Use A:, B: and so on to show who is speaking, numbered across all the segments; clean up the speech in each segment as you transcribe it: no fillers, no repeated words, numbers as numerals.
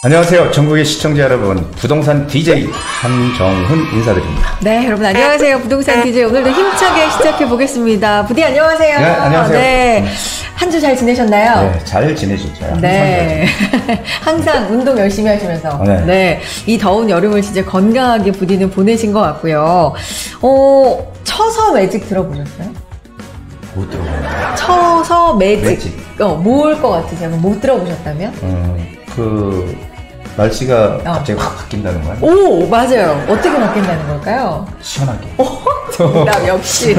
A: 안녕하세요. 전국의 시청자 여러분, 부동산 DJ 한정훈 인사드립니다.
B: 네, 여러분 안녕하세요. 부동산 DJ 오늘도 힘차게 시작해 보겠습니다. 부디 안녕하세요.
A: 네, 안녕하세요.
B: 네, 한 주 잘 지내셨나요?
A: 네, 잘 지내셨죠.
B: 네, 항상 운동 열심히 하시면서 네, 이 더운 여름을 진짜 건강하게 부디는 보내신 것 같고요. 처서 매직 들어보셨어요?
A: 못 들어봤나요?
B: 처서 매직. 뭘 것 같으세요? 못 들어보셨다면?
A: 날씨가 갑자기 확 바뀐다는 거야?
B: 오, 맞아요. 어떻게 바뀐다는 걸까요?
A: 시원하게.
B: 정답, 역시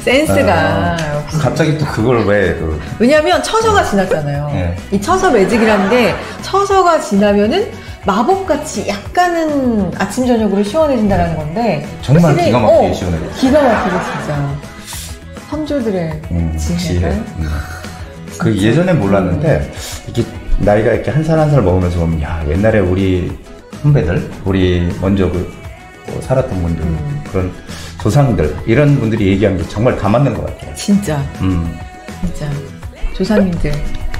B: 센스가. 역시.
A: 갑자기 또 그걸 왜
B: 왜냐면 처서가 지났잖아요.
A: 네.
B: 이 처서 매직이라는 게 처서가 지나면은 마법같이 약간은 아침 저녁으로 시원해진다는 건데
A: 정말 기가 막히게 시원해요.
B: 기가 막히게 진짜 선조들의 지혜를.
A: 그 예전에 몰랐는데 이게 나이가 이렇게 한 살 한 살 먹으면서 보면 야, 옛날에 우리 선배들, 우리 먼저 살았던 분들, 그런 조상들 이런 분들이 얘기한 게 정말 다 맞는 것 같아요.
B: 진짜. 진짜 조상님들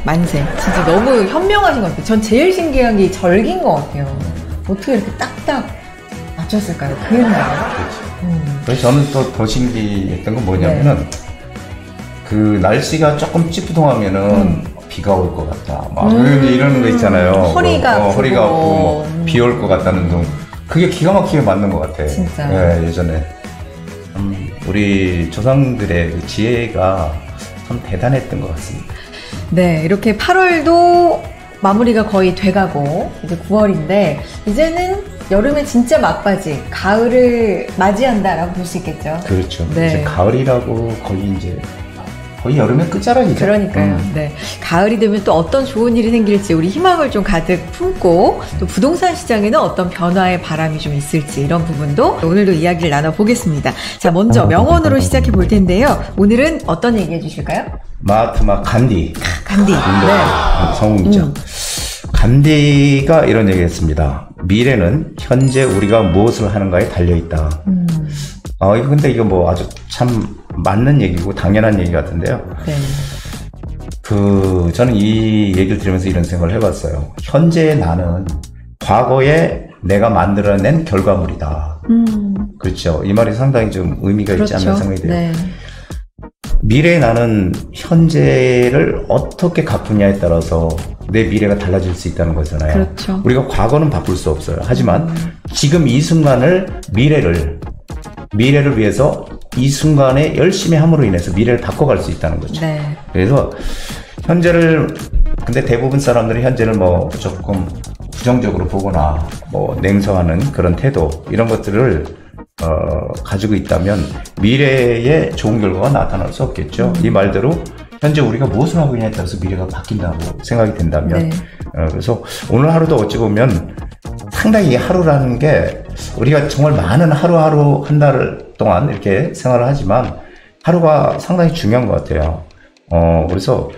B: 만세. 진짜 너무 현명하신 것 같아요. 전 제일 신기한 게 절기인 것 같아요. 어떻게 이렇게 딱딱 맞췄을까요? 그 옛날에.
A: 그래서 저는 또 더 신기했던 건 뭐냐면은 그 날씨가 조금 찌뿌둥하면은 비가 올 것 같다. 막 이러는 거 있잖아요.
B: 허리가
A: 아프고 비 올 것 같다는 둥. 그게 기가 막히게 맞는 것 같아.
B: 진짜.
A: 네, 예전에. 우리 조상들의 그 지혜가 참 대단했던 것 같습니다.
B: 네, 이렇게 8월도 마무리가 거의 돼가고 이제 9월인데 이제는 여름에 진짜 막바지, 가을을 맞이한다라고 볼 수 있겠죠.
A: 그렇죠.
B: 네.
A: 이제 가을이라고 거의 여름의 끝자락이죠.
B: 그러니까요. 네. 가을이 되면 또 어떤 좋은 일이 생길지 우리 희망을 좀 가득 품고 또 부동산 시장에는 어떤 변화의 바람이 좀 있을지 이런 부분도 오늘도 이야기를 나눠보겠습니다. 자, 먼저 명언으로 시작해 볼 텐데요. 오늘은 어떤 얘기 해주실까요?
A: 마하트마 간디.
B: 간디.
A: 네. 성웅이죠. 간디가 이런 얘기 했습니다. 미래는 현재 우리가 무엇을 하는가에 달려있다. 근데 이거 뭐 아주 참 맞는 얘기고 당연한 얘기 같은데요.
B: 네.
A: 저는 이 얘기를 들으면서 이런 생각을 해봤어요. 현재의 나는 과거에 내가 만들어낸 결과물이다. 그렇죠. 이 말이 상당히 좀 의미가 있지 않나 생각이 돼요. 네. 미래의 나는 현재를 어떻게 가꾸냐에 따라서 내 미래가 달라질 수 있다는 거잖아요.
B: 그렇죠.
A: 우리가 과거는 바꿀 수 없어요. 하지만 지금 이 순간을 미래를 위해서 이 순간에 열심히 함으로 인해서 미래를 바꿔갈 수 있다는 거죠.
B: 네.
A: 그래서 근데 대부분 사람들이 현재를 뭐 조금 부정적으로 보거나 뭐 냉소하는 그런 태도 이런 것들을 가지고 있다면 미래에 좋은 결과가 나타날 수 없겠죠. 이 말대로 현재 우리가 무엇을 하고 있냐에 따라서 미래가 바뀐다고 생각이 된다면 그래서 오늘 하루도 어찌 보면 상당히 이 하루라는 게 우리가 정말 많은 하루하루 한 달 동안 이렇게 생활을 하지만 하루가 상당히 중요한 것 같아요. 그래서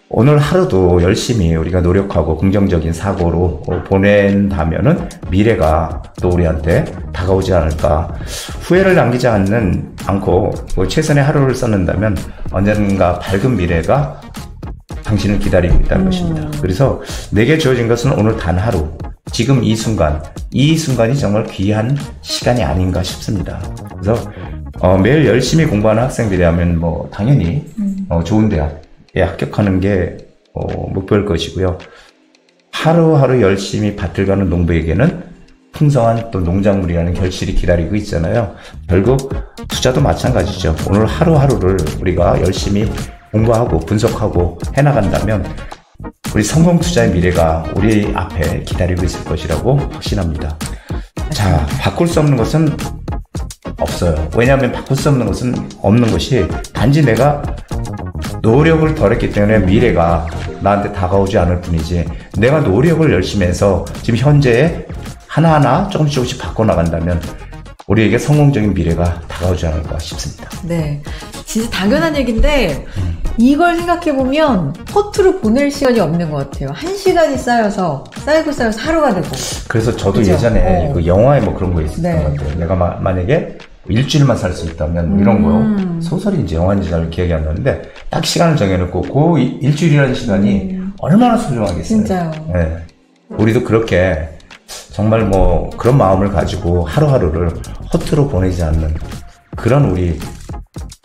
A: 오늘 하루도 열심히 우리가 노력하고 긍정적인 사고로 보낸다면은 미래가 또 우리한테 다가오지 않을까. 후회를 남기지 않고 최선의 하루를 썼는다면 언젠가 밝은 미래가 당신을 기다리고 있다는 것입니다. 그래서 내게 주어진 것은 오늘 단 하루. 지금 이 순간이 정말 귀한 시간이 아닌가 싶습니다. 그래서 매일 열심히 공부하는 학생들이라면 뭐 당연히 좋은 대학에 합격하는 게 목표일 것이고요. 하루하루 열심히 밭을 가는 농부에게는 풍성한 또 농작물이라는 결실이 기다리고 있잖아요. 결국 투자도 마찬가지죠. 오늘 하루하루를 우리가 열심히 공부하고 분석하고 해나간다면 우리 성공 투자의 미래가 우리 앞에 기다리고 있을 것이라고 확신합니다. 자, 바꿀 수 없는 것은 없어요. 왜냐하면 바꿀 수 없는 것은 없는 것이 단지 내가 노력을 덜했기 때문에 미래가 나한테 다가오지 않을 뿐이지 내가 노력을 열심히 해서 지금 현재에 하나하나 조금씩 바꿔나간다면 우리에게 성공적인 미래가 다가오지 않을까 싶습니다.
B: 네, 진짜 당연한 얘기인데 이걸 생각해보면 허투루 보낼 시간이 없는 것 같아요. 한 시간이 쌓이고 하루가 되고.
A: 그래서 저도 그죠? 예전에 그 영화에 뭐 그런 거 있었던 것 같아요. 내가 만약에 일주일만 살 수 있다면 이런 거 소설인지 영화인지 잘 기억이 안 나는데 딱 시간을 정해놓고 그 일주일이라는 시간이 얼마나 소중하겠어요.
B: 진짜요.
A: 네. 우리도 그렇게 정말 뭐 그런 마음을 가지고 하루하루를 허투루 보내지 않는 그런 우리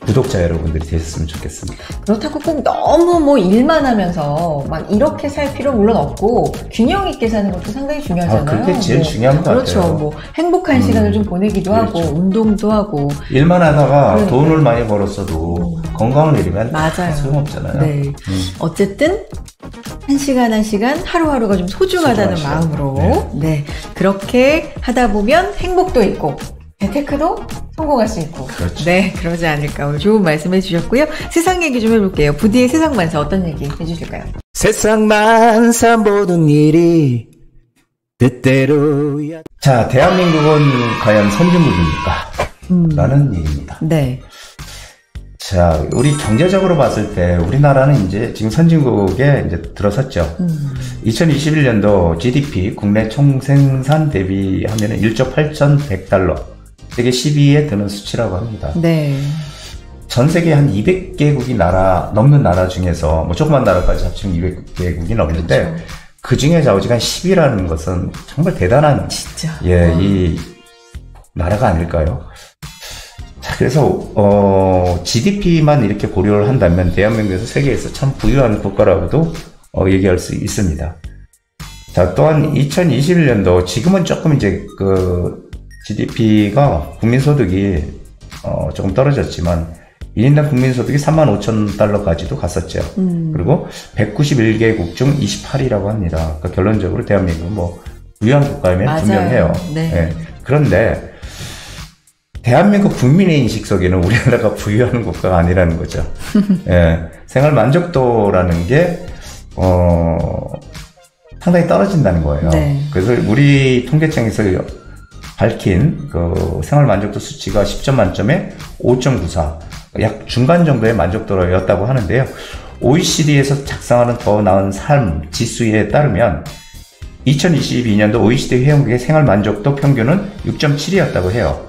A: 구독자 여러분들이 되셨으면 좋겠습니다.
B: 그렇다고 꼭 너무 뭐 일만 하면서 막 이렇게 살 필요 물론 없고 균형 있게 사는 것도 상당히 중요하잖아요.
A: 그게 제일 중요한 것
B: 그렇죠.
A: 같아요.
B: 뭐 행복한 시간을 좀 보내기도
A: 그렇죠.
B: 하고 운동도 하고
A: 일만 하다가
B: 그러니까.
A: 돈을 많이 벌었어도 건강을 잃으면
B: 맞아요.
A: 소용없잖아요.
B: 네. 어쨌든 한 시간 한 시간 하루하루가 좀 소중하다는
A: 소중한
B: 마음으로 네. 그렇게 하다 보면 행복도 있고 재테크도 성공할 수 있고
A: 그렇죠.
B: 네 그러지 않을까. 오늘 좋은 말씀 해주셨고요. 세상 얘기 좀 해볼게요. 부디의 세상 만사 어떤 얘기 해주실까요?
C: 세상만사 모든 일이 뜻대로야.
A: 자, 대한민국은 과연 선진국입니까? 라는 얘기입니다.
B: 네.
A: 자, 우리 경제적으로 봤을 때 우리나라는 이제 지금 선진국에 이제 들어섰죠. 2021년도 GDP 국내 총생산 대비하면 1조 8,100달러, 세계 10위에 드는 수치라고 합니다.
B: 네.
A: 전 세계 한 200개국이 넘는 나라 중에서 뭐 조그만 나라까지 합치면 200개국이 넘는데
B: 그렇죠.
A: 그 중에 좌우지간 10위라는 것은 정말 대단한
B: 진짜.
A: 이 나라가 아닐까요? 자, 그래서 GDP만 이렇게 고려를 한다면 대한민국에서 세계에서 참 부유한 국가라고도 얘기할 수 있습니다. 자, 또한 2021년도 지금은 조금 이제 그 GDP가 국민소득이 조금 떨어졌지만 1인당 국민소득이 35,000달러까지도 갔었죠. 그리고 191개국 중 28위라고 합니다. 그러니까 결론적으로 대한민국은 뭐 부유한 국가임에
B: 맞아요.
A: 분명해요.
B: 네.
A: 네. 그런데 대한민국 국민의 인식 속에는 우리나라가 부유한 국가가 아니라는 거죠. 예, 생활 만족도라는 게 상당히 떨어진다는 거예요.
B: 네.
A: 그래서 우리 통계청에서 밝힌 그 생활 만족도 수치가 10점 만점에 5.94, 약 중간 정도의 만족도였다고 하는데요. OECD에서 작성하는 더 나은 삶 지수에 따르면 2022년도 OECD 회원국의 생활 만족도 평균은 6.7이었다고 해요.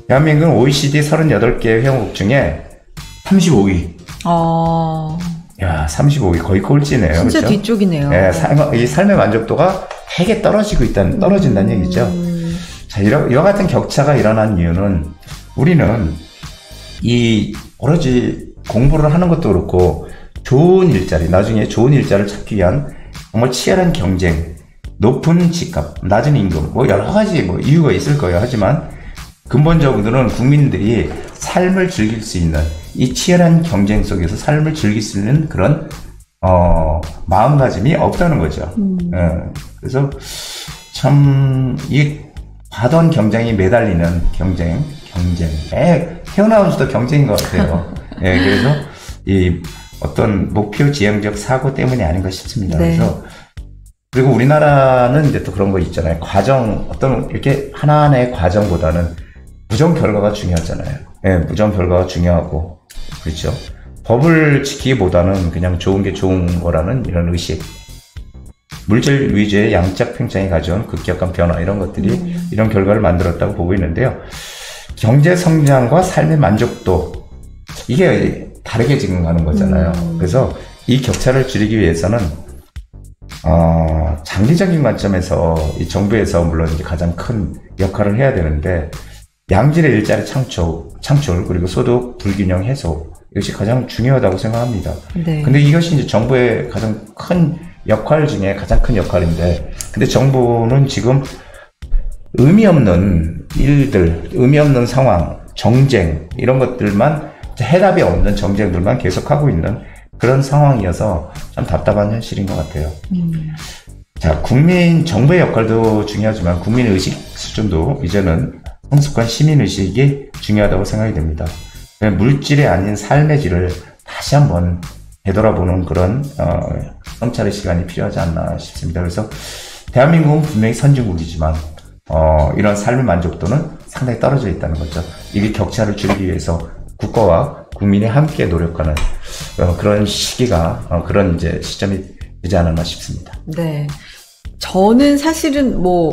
A: 대한민국은 OECD 38개 회원국 중에 35위. 야, 35위 거의 꼴찌네요.
B: 진짜
A: 그렇죠?
B: 뒤쪽이네요.
A: 네, 이 삶의 만족도가 되게 떨어진다는 얘기죠. 자, 이와 같은 격차가 일어난 이유는 우리는 오로지 공부를 하는 것도 그렇고 좋은 일자리, 나중에 좋은 일자리를 찾기 위한 정말 치열한 경쟁, 높은 집값, 낮은 임금, 뭐 여러 가지 뭐 이유가 있을 거예요. 하지만 근본적으로는 국민들이 삶을 즐길 수 있는 이 치열한 경쟁 속에서 삶을 즐길 수 있는 그런 마음가짐이 없다는 거죠. 그래서 참 이 과도한 경쟁이 매달리는 경쟁. 태어나면서도 경쟁인 것 같아요. 예, 그래서 이 어떤 목표 지향적 사고 때문이 아닌가 싶습니다.
B: 네.
A: 그래서 그리고 우리나라는 이제 또 그런 거 있잖아요. 어떤 이렇게 하나하나의 과정보다는 부정 결과가 중요하잖아요. 예, 부정 결과가 중요하고, 그렇죠. 법을 지키기보다는 그냥 좋은 게 좋은 거라는 이런 의식. 물질 위주의 양적 평창이 가져온 급격한 변화, 이런 것들이 이런 결과를 만들었다고 보고 있는데요. 경제 성장과 삶의 만족도, 이게 다르게 지금 가는 거잖아요. 그래서 이 격차를 줄이기 위해서는 장기적인 관점에서 이 정부에서 물론 이제 가장 큰 역할을 해야 되는데, 양질의 일자리 창출, 그리고 소득 불균형 해소, 이것이 가장 중요하다고 생각합니다.
B: 네.
A: 근데 이것이 이제 정부의 가장 큰 역할 중에 가장 큰 역할인데, 근데 정부는 지금 의미 없는 일들, 의미 없는 상황, 정쟁, 이런 것들만, 해답이 없는 정쟁들만 계속하고 있는 그런 상황이어서 참 답답한 현실인 것 같아요. 자, 정부의 역할도 중요하지만 국민의 의식 수준도 이제는 성숙한 시민의식이 중요하다고 생각이 됩니다. 물질이 아닌 삶의 질을 다시 한번 되돌아보는 그런 성찰의 시간이 필요하지 않나 싶습니다. 그래서 대한민국은 분명히 선진국이지만 이런 삶의 만족도는 상당히 떨어져 있다는 거죠. 이게 격차를 줄이기 위해서 국가와 국민이 함께 노력하는 그런 시기가 그런 이제 시점이 되지 않았나 싶습니다.
B: 네. 저는 사실은 뭐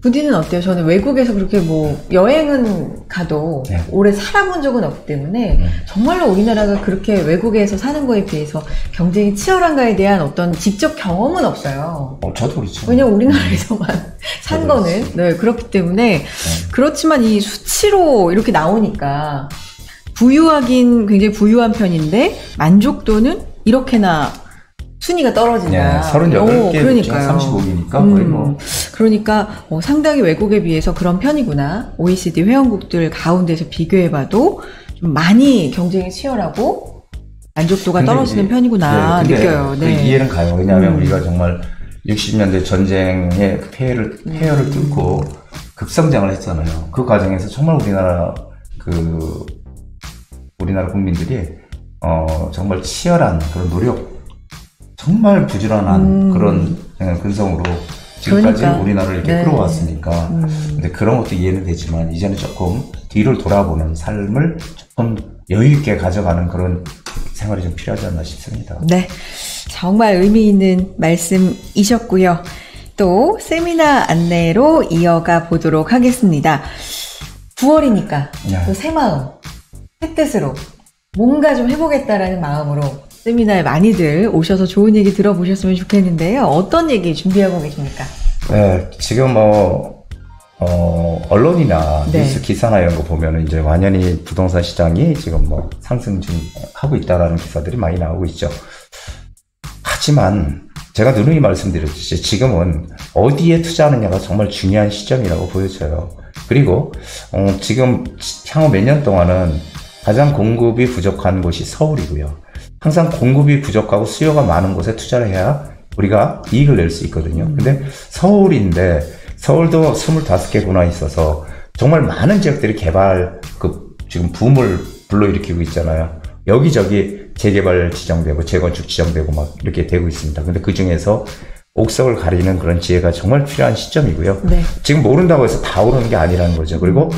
B: 부디는 어때요? 저는 외국에서 그렇게 뭐 여행은 가도
A: 네.
B: 오래 살아본 적은 없기 때문에 정말로 우리나라가 그렇게 외국에서 사는 거에 비해서 경쟁이 치열한가에 대한 어떤 직접 경험은 없어요.
A: 저도 그렇죠.
B: 왜냐면 우리나라에서만 산 거는 네, 그렇기 때문에 그렇지만 이 수치로 이렇게 나오니까 부유하긴 굉장히 부유한 편인데 만족도는 이렇게나 순위가 떨어진다.
A: 네, 38개 중에
B: 그러니까요.
A: 35개니까 거의 뭐.
B: 그러니까 상당히 외국에 비해서 그런 편이구나. OECD 회원국들 가운데서 비교해봐도 좀 많이 경쟁이 치열하고 만족도가 떨어지는 편이구나
A: 네,
B: 느껴요.
A: 그 이해는 가요. 왜냐하면 우리가 정말 60년대 전쟁의 그 폐해를 뚫고 급성장을 했잖아요. 그 과정에서 정말 우리나라 국민들이 정말 치열한 그런 노력, 정말 부지런한 그런 근성으로 지금까지
B: 그러니까.
A: 우리나라를 이렇게
B: 네.
A: 끌어왔으니까. 근데 그런 것도 이해는 되지만 이제는 조금 뒤를 돌아보는 삶을 조금 여유 있게 가져가는 그런 생활이 좀 필요하지 않나 싶습니다.
B: 네, 정말 의미 있는 말씀이셨고요. 또 세미나 안내로 이어가 보도록 하겠습니다. 9월이니까
A: 네.
B: 또 새 마음, 새 뜻으로 뭔가 좀 해보겠다라는 마음으로 세미나에 많이들 오셔서 좋은 얘기 들어보셨으면 좋겠는데요. 어떤 얘기 준비하고 계십니까?
A: 네, 지금 언론이나
B: 네.
A: 뉴스 기사나 이런 거 보면은 이제 완연히 부동산 시장이 지금 상승 하고 있다라는 기사들이 많이 나오고 있죠. 하지만 제가 누누이 말씀드렸듯이 지금은 어디에 투자하느냐가 정말 중요한 시점이라고 보여져요. 그리고 지금 향후 몇 년 동안은 가장 공급이 부족한 곳이 서울이고요. 항상 공급이 부족하고 수요가 많은 곳에 투자를 해야 우리가 이익을 낼 수 있거든요. 근데 서울인데 서울도 25개 군화에 있어서 정말 많은 지역들이 지금 붐을 불러일으키고 있잖아요. 여기저기 재개발 지정되고 재건축 지정되고 막 이렇게 되고 있습니다. 근데 그 중에서 옥석을 가리는 그런 지혜가 정말 필요한 시점이고요.
B: 네.
A: 지금 모른다고 해서 다 오르는 게 아니라는 거죠. 그리고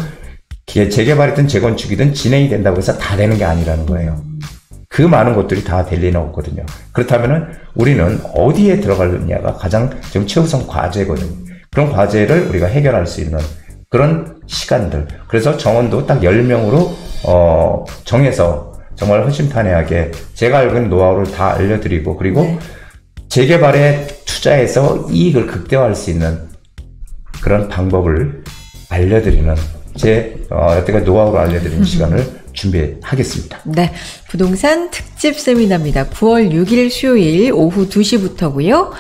A: 재개발이든 재건축이든 진행이 된다고 해서 다 되는 게 아니라는 거예요. 그 많은 것들이 다 될 리는 없거든요. 그렇다면은 우리는 어디에 들어가느냐가 가장 지금 최우선 과제거든요. 그런 과제를 우리가 해결할 수 있는 그런 시간들. 그래서 정원도 딱 10명으로 정해서 정말 허심탄회하게 제가 알고 있는 노하우를 다 알려드리고 그리고
B: 네.
A: 재개발에 투자해서 이익을 극대화할 수 있는 그런 방법을 알려드리는 여태까지 노하우를 알려드리는 시간을 준비하겠습니다.
B: 네, 부동산 특집 세미나입니다. 9월 6일 수요일 오후 2시부터고요.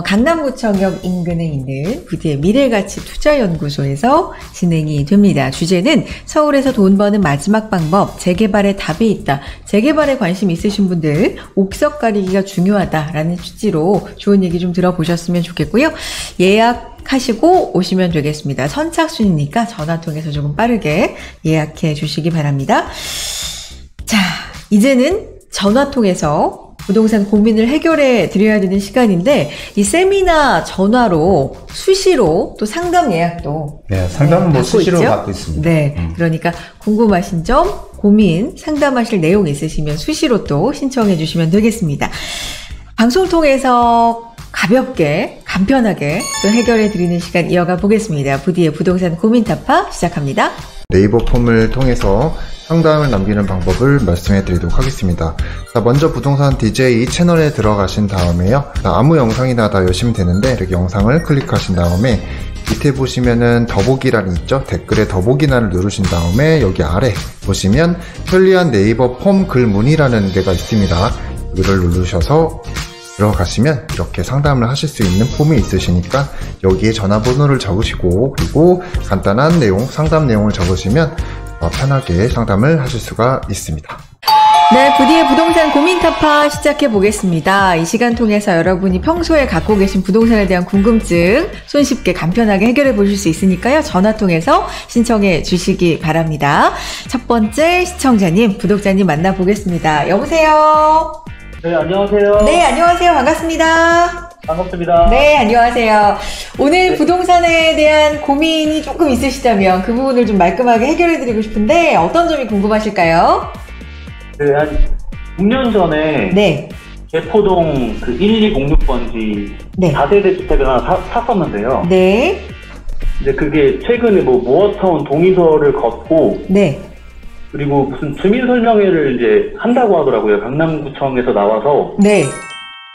B: 강남구청역 인근에 있는 부디의 미래가치투자연구소에서 진행이 됩니다. 주제는 서울에서 돈 버는 마지막 방법, 재개발에 답이 있다. 재개발에 관심 있으신 분들 옥석 가리기가 중요하다라는 취지로 좋은 얘기 좀 들어보셨으면 좋겠고요. 예약하시고 오시면 되겠습니다. 선착순이니까 전화 통해서 조금 빠르게 예약해 주시기 바랍니다. 자, 이제는 전화 통해서 부동산 고민을 해결해 드려야 되는 시간인데 이 세미나 전화로 수시로 또 상담 예약도
A: 네, 상담은
B: 받고
A: 수시로
B: 있죠?
A: 받고 있습니다.
B: 네, 그러니까 궁금하신 점, 고민, 상담하실 내용 있으시면 수시로 또 신청해 주시면 되겠습니다. 방송 통해서 가볍게, 간편하게 또 해결해 드리는 시간 이어가 보겠습니다. 부디의 부동산 고민타파 시작합니다.
D: 네이버 폼을 통해서 상담을 남기는 방법을 말씀해 드리도록 하겠습니다. 자, 먼저 부동산 DJ 채널에 들어가신 다음에요. 아무 영상이나 다 여시면 되는데 이렇게 영상을 클릭하신 다음에 밑에 보시면은 더보기란이 있죠. 댓글에 더보기란을 누르신 다음에 여기 아래 보시면 편리한 네이버 폼 글문의라는 데가 있습니다. 이걸 누르셔서 들어가시면 이렇게 상담을 하실 수 있는 폼이 있으시니까 여기에 전화번호를 적으시고 그리고 간단한 내용, 상담 내용을 적으시면 편하게 상담을 하실 수가 있습니다.
B: 네, 부디의 부동산 고민타파 시작해 보겠습니다. 이 시간 통해서 여러분이 평소에 갖고 계신 부동산에 대한 궁금증 손쉽게 간편하게 해결해 보실 수 있으니까요. 전화 통해서 신청해 주시기 바랍니다. 첫 번째 시청자님, 구독자님 만나보겠습니다. 여보세요?
E: 네, 안녕하세요.
B: 네, 안녕하세요. 반갑습니다.
E: 반갑습니다.
B: 네, 안녕하세요. 오늘 부동산에 대한 고민이 조금 있으시다면 그 부분을 좀 말끔하게 해결해 드리고 싶은데 어떤 점이 궁금하실까요?
E: 네, 한 6년 전에
B: 네.
E: 개포동 그 1206번지
B: 네.
E: 4세대 주택을 하나 샀었는데요.
B: 네.
E: 이제 그게 최근에 뭐 모어타운 동의서를 걷고
B: 네.
E: 그리고 무슨 주민 설명회를 이제 한다고 하더라고요. 강남구청에서 나와서.
B: 네.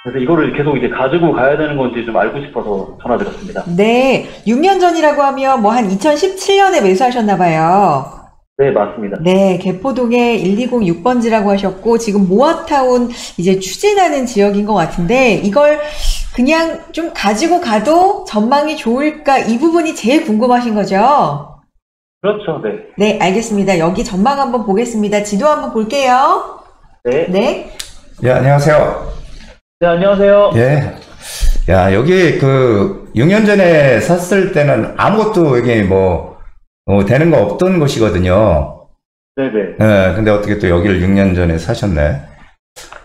E: 그래서 이거를 계속 이제 가지고 가야 되는 건지 좀 알고 싶어서 전화드렸습니다.
B: 네. 6년 전이라고 하면 뭐 한 2017년에 매수하셨나봐요.
E: 네, 맞습니다.
B: 네. 개포동에 1206번지라고 하셨고, 지금 모아타운 이제 추진하는 지역인 것 같은데, 이걸 그냥 좀 가지고 가도 전망이 좋을까? 이 부분이 제일 궁금하신 거죠?
E: 그렇죠, 네.
B: 네, 알겠습니다. 여기 전망 한번 보겠습니다. 지도 한번 볼게요.
E: 네.
B: 네.
A: 예, 안녕하세요.
E: 네, 안녕하세요.
A: 예. 야, 여기 6년 전에 샀을 때는 아무것도 여기 되는 거 없던 곳이거든요.
E: 네네.
A: 예, 근데 어떻게 또 여기를 6년 전에 사셨네.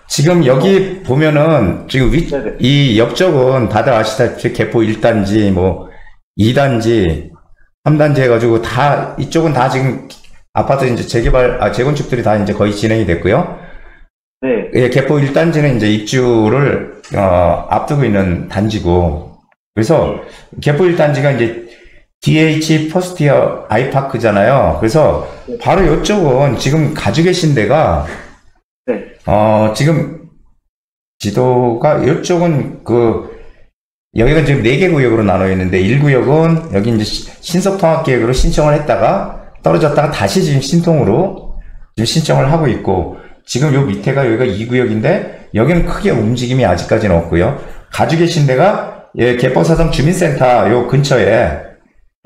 A: 지금 여기 보면은, 지금
E: 네네.
A: 이 옆쪽은 다들 아시다시피 개포 1단지, 2단지, 3단지 해가지고 이쪽은 다 지금 아파트 이제 재건축들이 다 이제 거의 진행이 됐고요.
E: 네.
A: 예, 개포 1단지는 이제 입주를, 앞두고 있는 단지고, 그래서 개포 1단지가 이제 DH 퍼스티어 아이파크잖아요. 그래서 바로 이쪽은 지금 가지고 계신 데가,
E: 네.
A: 지금 지도가 이쪽은 여기가 지금 4개 구역으로 나눠 있는데 1구역은 여기 이제 신속통합계획으로 신청을 했다가 떨어졌다가 다시 지금 신통으로 지금 신청을 하고 있고, 지금 요 밑에가 여기가 2구역인데 여기는 크게 움직임이 아직까지는 없고요. 가지고 계신 데가 개포사성 주민센터 요 근처에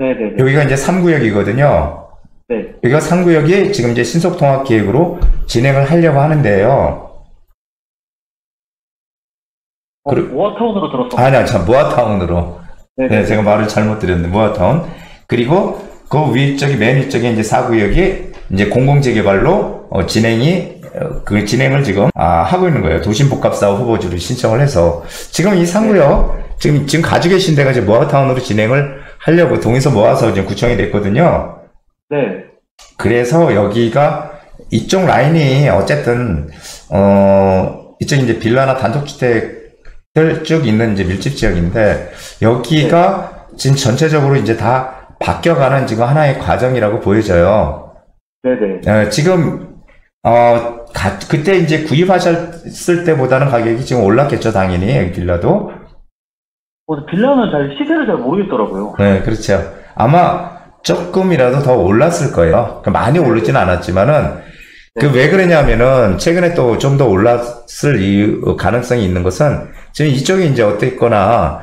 E: 네네.
A: 여기가 이제 3구역이거든요.
E: 네.
A: 여기가 3구역이 지금 이제 신속통합계획으로 진행을 하려고 하는데요.
E: 모아타운으로 들었어.
A: 아니야, 참, 모아타운으로.
E: 네네.
A: 네, 제가 말을 잘못 드렸는데, 모아타운. 그리고 그 맨 위쪽에 이제 4구역이 이제 공공재개발로 진행을 지금 하고 있는 거예요. 도심복합사업 후보지를 신청을 해서. 지금 이 3구역, 지금 가지고 계신 데가 이제 모아타운으로 진행을 하려고 동의서 모아서 지금 구청이 됐거든요.
E: 네.
A: 그래서 여기가 이쪽 라인이 어쨌든 이쪽 이제 빌라나 단독주택들 쭉 있는 이제 밀집 지역인데 여기가 지금 전체적으로 이제 다 바뀌어가는 지금 하나의 과정이라고 보여져요.
E: 네네.
A: 지금 그때 이제 구입하셨을 때보다는 가격이 지금 올랐겠죠, 당연히 여기 빌라도.
E: 빌라는 시세를 잘 모르겠더라고요.
A: 네, 그렇죠. 아마 조금이라도 더 올랐을 거예요. 많이 오르지는 않았지만은, 왜 그러냐면은, 최근에 또 좀 더 올랐을 가능성이 있는 것은, 지금 이쪽이 이제 어땠거나,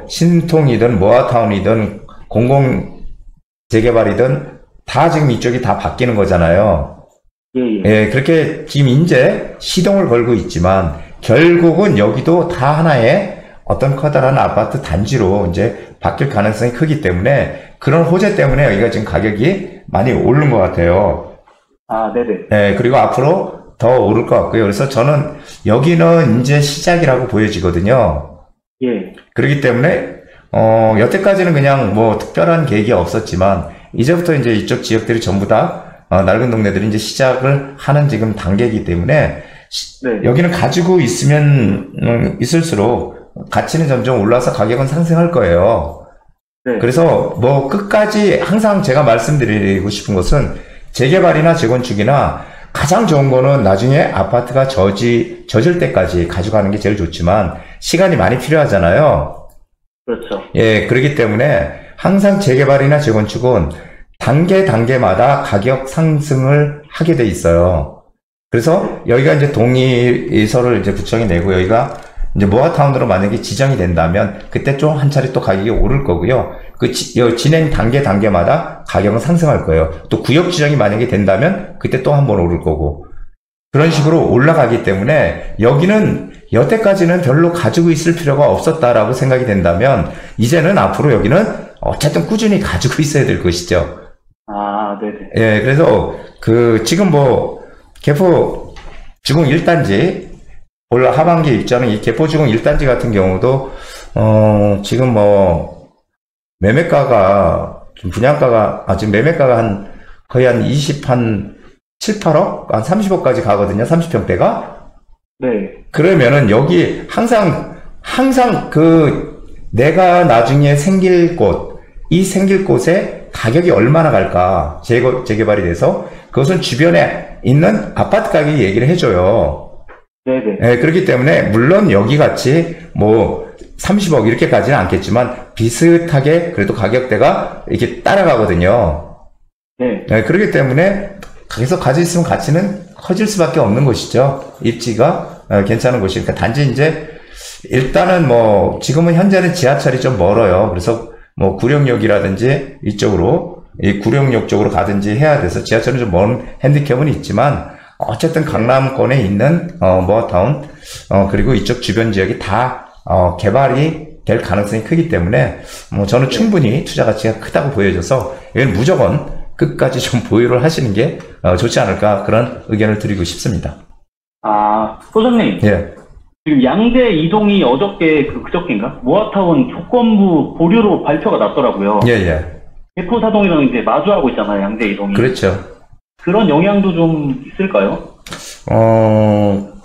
A: 신통이든, 모아타운이든, 공공재개발이든, 다 지금 이쪽이 다 바뀌는 거잖아요.
E: 예.
A: 예, 그렇게 지금 이제 시동을 걸고 있지만, 결국은 여기도 다 하나의 어떤 커다란 아파트 단지로 이제 바뀔 가능성이 크기 때문에 그런 호재 때문에 여기가 지금 가격이 많이 오른 것 같아요.
E: 네네.
A: 네, 그리고 앞으로 더 오를 것 같고요. 그래서 저는 여기는 이제 시작이라고 보여지거든요.
E: 예.
A: 그렇기 때문에 여태까지는 그냥 특별한 계획이 없었지만 이제부터 이제 이쪽 지역들이 전부 다 낡은 동네들이 이제 시작을 하는 지금 단계이기 때문에
E: 네.
A: 여기는 가지고 있을수록 가치는 점점 올라서 가격은 상승할 거예요.
E: 네.
A: 그래서 끝까지 항상 제가 말씀드리고 싶은 것은 재개발이나 재건축이나 가장 좋은 거는 나중에 아파트가 젖을 때까지 가져가는 게 제일 좋지만 시간이 많이 필요하잖아요.
E: 그렇죠.
A: 예, 그렇기 때문에 항상 재개발이나 재건축은 단계마다 가격 상승을 하게 돼 있어요. 그래서 여기가 이제 동의서를 이제 구청이 내고 여기가 이제 모아타운으로 만약에 지정이 된다면 그때 좀 한 차례 또 가격이 오를 거고요. 진행 단계마다 가격은 상승할 거예요. 또 구역 지정이 만약에 된다면 그때 또 한 번 오를 거고 그런 식으로 올라가기 때문에 여기는 여태까지는 별로 가지고 있을 필요가 없었다라고 생각이 된다면 이제는 앞으로 여기는 어쨌든 꾸준히 가지고 있어야 될 것이죠.
E: 네네.
A: 예, 그래서 지금 개포 주공 1단지 하반기 입주하는 이 개포주공 1단지 같은 경우도, 지금 매매가가, 분양가가, 지금 매매가가 거의 한 7, 8억? 한 30억까지 가거든요, 30평대가.
E: 네.
A: 그러면은 여기 항상 내가 나중에 생길 곳, 이 생길 곳에 가격이 얼마나 갈까 재개발이 돼서 그것은 주변에 있는 아파트 가격이 얘기를 해줘요.
E: 네네.
A: 네, 그렇기 때문에 물론 여기 같이 뭐 30억 이렇게까지는 않겠지만 비슷하게 그래도 가격대가 이렇게 따라가거든요.
E: 네.
A: 네, 그렇기 때문에 계속 가지고 있으면 가치는 커질 수밖에 없는 곳이죠. 입지가 괜찮은 곳이니까. 단지 이제 일단은 뭐 지금은 현재는 지하철이 좀 멀어요. 그래서 뭐 구룡역이라든지 이쪽으로 이 구룡역 쪽으로 가든지 해야 돼서 지하철은 좀 먼 핸디캡은 있지만 어쨌든 강남권에 있는 모아타운 그리고 이쪽 주변 지역이 다 개발이 될 가능성이 크기 때문에 뭐 저는 충분히 투자 가치가 크다고 보여져서 이건 무조건 끝까지 좀 보유를 하시는 게 좋지 않을까 그런 의견을 드리고 싶습니다.
E: 아, 소장님.
A: 예.
E: 지금 양재 이동이 어저께 그저께인가? 모아타운 조건부 보류로 발표가 났더라고요.
A: 예.
E: 대포사동이랑 이제 마주하고 있잖아요, 양재 이동이.
A: 그렇죠.
E: 그런 영향도 좀 있을까요?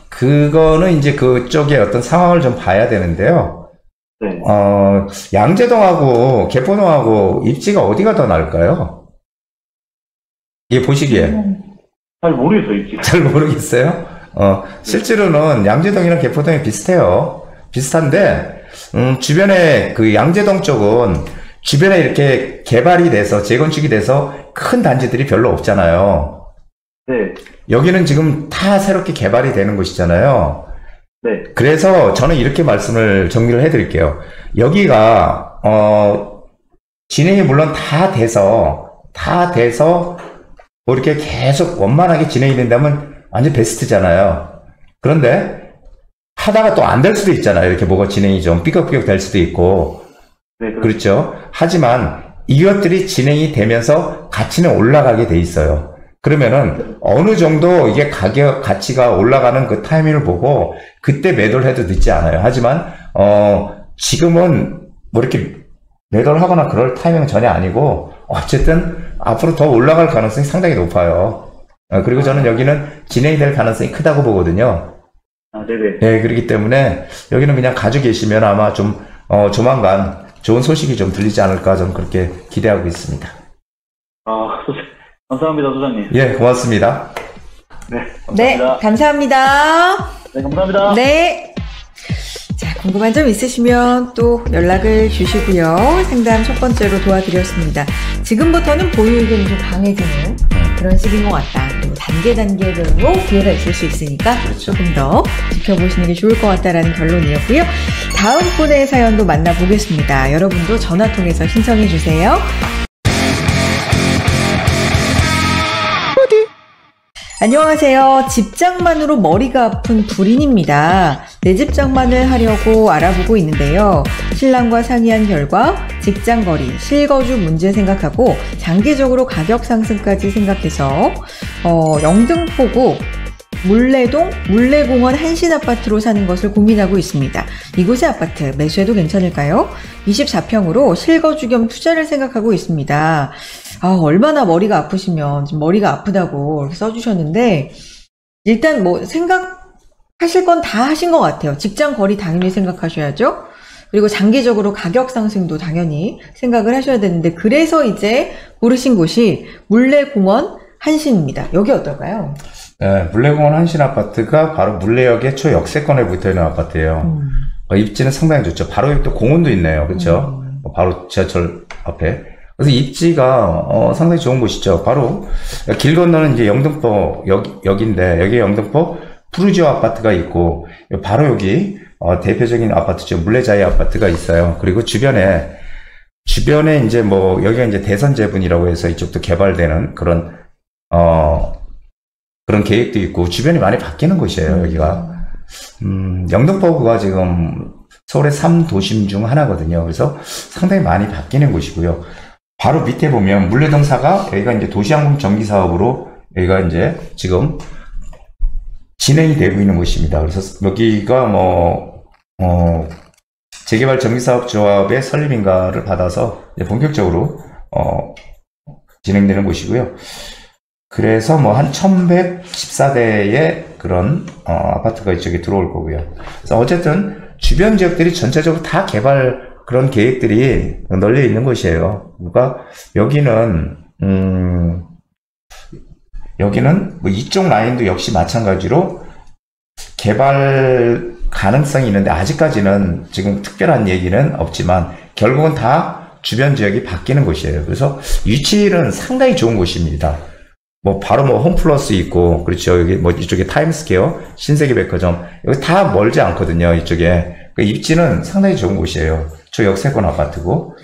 A: 그거는 이제 그쪽에 어떤 상황을 좀 봐야 되는데요.
E: 네.
A: 양재동하고 개포동하고 입지가 어디가 더 나을까요? 이게 보시기에.
E: 잘 모르겠어요, 입지.
A: 잘 모르겠어요. 실제로는 양재동이랑 개포동이 비슷해요. 비슷한데, 주변에 그 양재동 쪽은 주변에 이렇게 개발이 돼서 재건축이 돼서 큰 단지들이 별로 없잖아요.
E: 네.
A: 여기는 지금 다 새롭게 개발이 되는 곳이잖아요.
E: 네.
A: 그래서 저는 이렇게 말씀을 정리를 해드릴게요. 여기가 진행이 물론 다 돼서 뭐 이렇게 계속 원만하게 진행이 된다면 완전 베스트잖아요. 그런데 하다가 또 안 될 수도 있잖아요. 이렇게 뭐가 진행이 좀 삐걱삐걱 될 수도 있고.
E: 네,
A: 그렇죠. 하지만 이것들이 진행이 되면서 가치는 올라가게 돼 있어요. 그러면은 어느 정도 이게 가치가 올라가는 그 타이밍을 보고 그때 매도를 해도 늦지 않아요. 하지만 지금은 뭐 이렇게 매도를 하거나 그럴 타이밍은 전혀 아니고 어쨌든 앞으로 더 올라갈 가능성이 상당히 높아요. 그리고 저는 여기는 진행이 될 가능성이 크다고 보거든요.
E: 아, 네네.
A: 네, 그렇기 때문에 여기는 그냥 가지고 계시면 아마 좀 조만간 좋은 소식이 좀 들리지 않을까 좀 그렇게 기대하고 있습니다.
E: 감사합니다, 소장님.
A: 예, 고맙습니다.
E: 네,
B: 네,
E: 감사합니다.
B: 감사합니다.
E: 네, 감사합니다.
B: 네. 자, 궁금한 점 있으시면 또 연락을 주시고요. 상담 첫 번째로 도와드렸습니다. 지금부터는 보유 의견이 좀 강해지는 그런 시기인 것 같다. 그리고 단계별로 기회가 있을 수 있으니까 조금 더 지켜보시는 게 좋을 것 같다라는 결론이었고요. 다음 분의 사연도 만나보겠습니다. 여러분도 전화 통해서 신청해 주세요. 안녕하세요. 집장만으로 머리가 아픈 불인입니다. 내 집 장만을 하려고 알아보고 있는데요. 신랑과 상의한 결과 직장거리, 실거주 문제 생각하고 장기적으로 가격 상승까지 생각해서 영등포구 물레동 물레공원 한신아파트로 사는 것을 고민하고 있습니다. 이곳의 아파트 매수해도 괜찮을까요? 24평으로 실거주 겸 투자를 생각하고 있습니다. 얼마나 머리가 아프시면 지금 머리가 아프다고 이렇게 써주셨는데 일단 뭐 생각하실 건 다 하신 것 같아요. 직장 거리 당연히 생각하셔야죠. 그리고 장기적으로 가격 상승도 당연히 생각을 하셔야 되는데 그래서 이제 고르신 곳이 물레공원 한신입니다. 여기 어떨까요?
A: 네, 물레공원 한신아파트가 바로 물레역의 초역세권에 붙어있는 아파트예요. 입지는 상당히 좋죠. 바로 옆에 또 공원도 있네요. 그렇죠? 바로 지하철 앞에. 그래서 입지가 상당히 좋은 곳이죠. 바로 길 건너는 이제 영등포 역인데 여기 영등포 푸르지오 아파트가 있고 바로 여기 대표적인 아파트죠. 물레자이 아파트가 있어요. 그리고 주변에 이제 뭐 여기가 이제 대선제분이라고 해서 이쪽도 개발되는 그런 계획도 있고 주변이 많이 바뀌는 곳이에요. 여기가 영등포구가 지금 서울의 3도심 중 하나거든요. 그래서 상당히 많이 바뀌는 곳이고요. 바로 밑에 보면 물레동사가 여기가 이제 도시항공 전기 사업으로 여기가 이제 지금 진행이 되고 있는 곳입니다. 그래서 여기가 재개발 전기사업조합의 설립인가를 받아서 이제 본격적으로 진행되는 곳이고요. 그래서 한 1114대의 그런 아파트가 이쪽에 들어올 거고요. 그래서 어쨌든 주변 지역들이 전체적으로 다 개발 그런 계획들이 널려 있는 곳이에요. 그러니까 여기는 뭐 이쪽 라인도 역시 마찬가지로 개발 가능성이 있는데 아직까지는 지금 특별한 얘기는 없지만 결국은 다 주변 지역이 바뀌는 곳이에요. 그래서 위치는 상당히 좋은 곳입니다. 뭐 바로 뭐 홈플러스 있고 그렇죠. 여기 뭐 이쪽에 타임스퀘어, 신세계백화점 여기 다 멀지 않거든요. 이쪽에 입지는 상당히 좋은 곳이에요. 저 역세권 아파트고.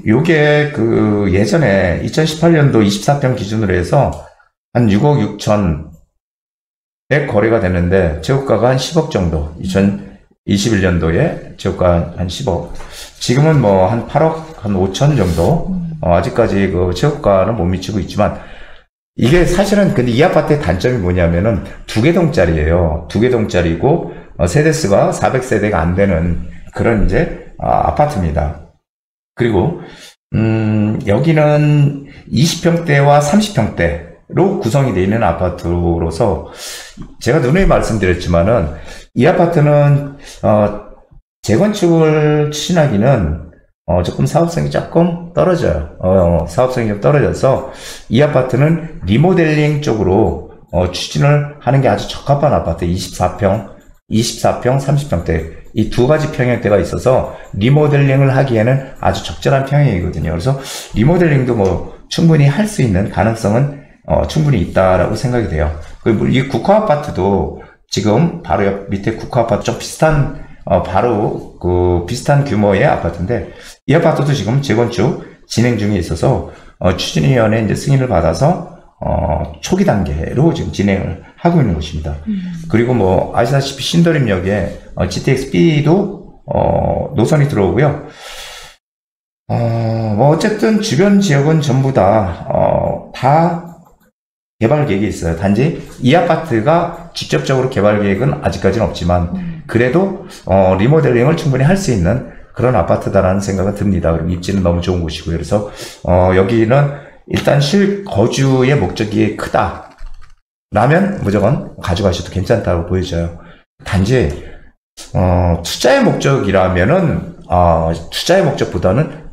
A: 요게 그 예전에 2018년도 24평 기준으로 해서 한 6억 6천에 거래가 됐는데 재고가가 한 10억 정도. 2021년도에 재고가 한 10억. 지금은 뭐 한 8억 한 5천 정도. 아직까지 그 재고가는 못 미치고 있지만 이게 사실은 근데 이 아파트의 단점이 뭐냐면은 2개 동짜리예요. 2개 동짜리고 세대수가 400세대가 안 되는 그런 이제 아파트입니다. 그리고 여기는 20평대와 30평대로 구성이 되어 있는 아파트로서 제가 누누이 말씀드렸지만은 이 아파트는 재건축을 추진하기는 조금 사업성이 조금 떨어져요. 사업성이 좀 떨어져서 이 아파트는 리모델링 쪽으로 추진을 하는 게 아주 적합한 아파트. 24평, 30평대 이 두 가지 평형대가 있어서 리모델링을 하기에는 아주 적절한 평형이거든요. 그래서 리모델링도 뭐 충분히 할 수 있는 가능성은 충분히 있다라고 생각이 돼요. 그리고 이 국화 아파트도 지금 바로 옆 밑에 국화 아파트 좀 비슷한 바로 그 비슷한 규모의 아파트인데 이 아파트도 지금 재건축 진행 중에 있어서 추진위원회 이제 승인을 받아서 초기 단계로 지금 진행을 하고 있는 곳입니다. 그리고 뭐 아시다시피 신도림역에 GTX-B도 노선이 들어오고요. 뭐 어쨌든 주변 지역은 전부 다 개발 계획이 있어요. 단지 이 아파트가 직접적으로 개발 계획은 아직까지는 없지만 그래도 리모델링을 충분히 할 수 있는 그런 아파트다라는 생각은 듭니다. 그리고 입지는 너무 좋은 곳이고요. 그래서 여기는 일단 실거주의 목적이 크다 라면 무조건 가져가셔도 괜찮다고 보여져요. 단지 투자의 목적이라면은 투자의 목적보다는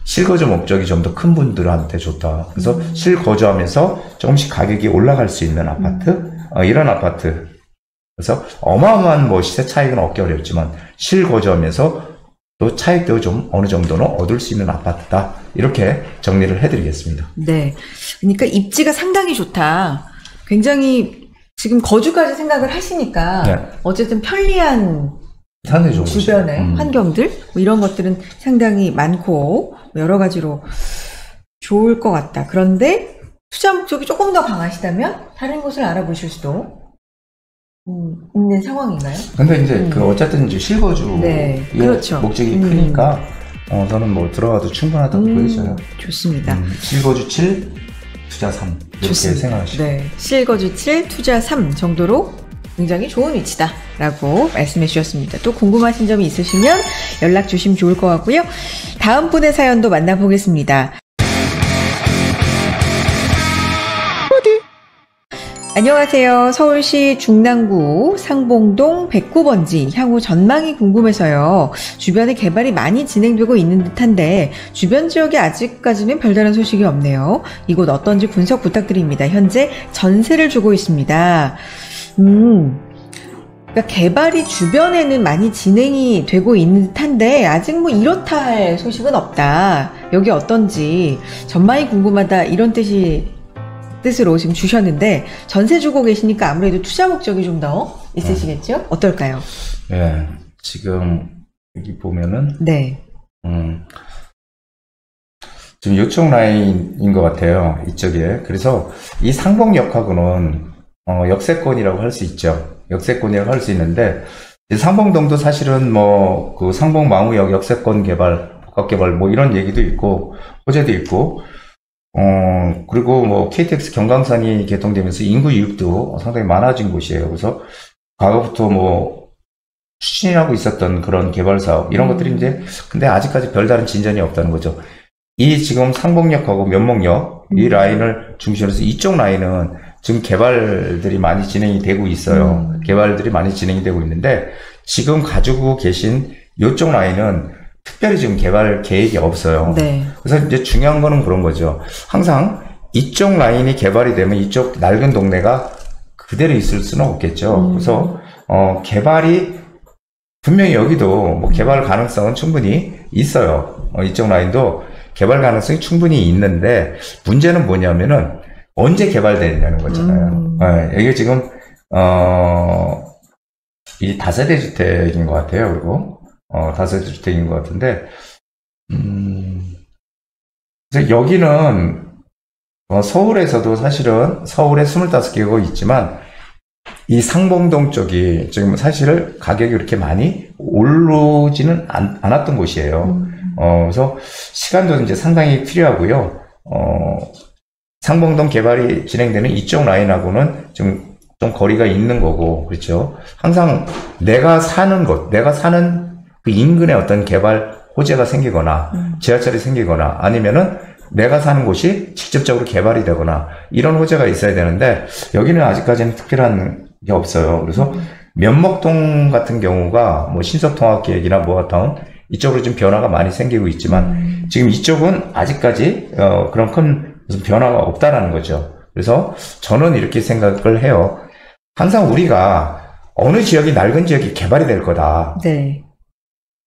A: 실거주 목적이 좀 더 큰 분들한테 좋다. 그래서 실거주하면서 조금씩 가격이 올라갈 수 있는 아파트, 이런 아파트. 그래서 어마어마한 뭐 시세 차익은 얻기 어렵지만 실거주하면서 또 차익도 좀 어느 정도는 얻을 수 있는 아파트다. 이렇게 정리를 해드리겠습니다.
B: 네. 그러니까 입지가 상당히 좋다. 굉장히 지금 거주까지 생각을 하시니까
A: 네.
B: 어쨌든 편리한
A: 상당히 좋은
B: 주변의 환경들 뭐 이런 것들은 상당히 많고 여러 가지로 좋을 것 같다. 그런데 투자 목적이 조금 더 강하시다면 다른 곳을 알아보실 수도 있는 상황인가요?
A: 근데 이제 그 어쨌든 이제 실거주
B: 네, 그렇죠.
A: 목적이 크니까 저는 뭐 들어가도 충분하다고 보여져요.
B: 좋습니다.
A: 실거주 7, 투자 3 이렇게 생각하시죠.
B: 네, 실거주 7, 투자 3 정도로 굉장히 좋은 위치다라고 말씀해 주셨습니다. 또 궁금하신 점이 있으시면 연락 주시면 좋을 것 같고요. 다음 분의 사연도 만나보겠습니다. 안녕하세요. 서울시 중랑구 상봉동 109번지 향후 전망이 궁금해서요. 주변에 개발이 많이 진행되고 있는 듯한데 주변 지역에 아직까지는 별다른 소식이 없네요. 이곳 어떤지 분석 부탁드립니다. 현재 전세를 주고 있습니다. 그러니까 개발이 주변에는 많이 진행이 되고 있는 듯한데 아직 뭐 이렇다 할 소식은 없다. 여기 어떤지 전망이 궁금하다 이런 뜻으로 지금 주셨는데 전세 주고 계시니까 아무래도 투자 목적이 좀 더 있으시겠죠? 어떨까요?
A: 네, 지금 여기 보면은
B: 네.
A: 지금 요청 라인인 것 같아요. 이쪽에. 그래서 이 상봉역하고는 역세권이라고 할 수 있죠. 역세권이라고 할 수 있는데 상봉동도 사실은 뭐 그 상봉 망우역 역세권 개발, 복합 개발 뭐 이런 얘기도 있고 호재도 있고 그리고 뭐 KTX 경강선이 개통되면서 인구 이익도 상당히 많아진 곳이에요. 그래서 과거부터 뭐 추진하고 있었던 그런 개발 사업 이런 것들이 이제 근데 아직까지 별다른 진전이 없다는 거죠. 이 지금 상봉역하고 면목역 이 라인을 중심으로 해서 이쪽 라인은 지금 개발들이 많이 진행이 되고 있어요. 개발들이 많이 진행이 되고 있는데 지금 가지고 계신 이쪽 라인은 특별히 지금 개발 계획이 없어요.
B: 네.
A: 그래서 이제 중요한 거는 그런 거죠. 항상 이쪽 라인이 개발이 되면 이쪽 낡은 동네가 그대로 있을 수는 없겠죠. 그래서 개발이 분명히 여기도 뭐 개발 가능성은 충분히 있어요. 이쪽 라인도 개발 가능성이 충분히 있는데 문제는 뭐냐면은 언제 개발되느냐는 거잖아요. 이게 지금 이 다세대 주택인 것 같아요. 그리고 다세대 주택인 것 같은데 그래서 여기는 서울에서도 사실은 서울에 25개가 있지만 이 상봉동 쪽이 지금 사실 가격이 그렇게 많이 오르지는 않았던 곳이에요. 그래서 시간도 이제 상당히 필요하고요. 상봉동 개발이 진행되는 이쪽 라인하고는 좀 거리가 있는 거고, 그렇죠. 항상 내가 사는 곳, 내가 사는 그 인근에 어떤 개발 호재가 생기거나, 지하철이 생기거나, 아니면은 내가 사는 곳이 직접적으로 개발이 되거나, 이런 호재가 있어야 되는데, 여기는 아직까지는 특별한 게 없어요. 그래서 면목동 같은 경우가 뭐 신속통합계획이나 모아타운, 이쪽으로 좀 변화가 많이 생기고 있지만, 지금 이쪽은 아직까지, 그런 큰 무슨 변화가 없다라는 거죠. 그래서 저는 이렇게 생각을 해요. 항상 우리가 어느 지역이 낡은 지역이 개발이 될 거다.
B: 네.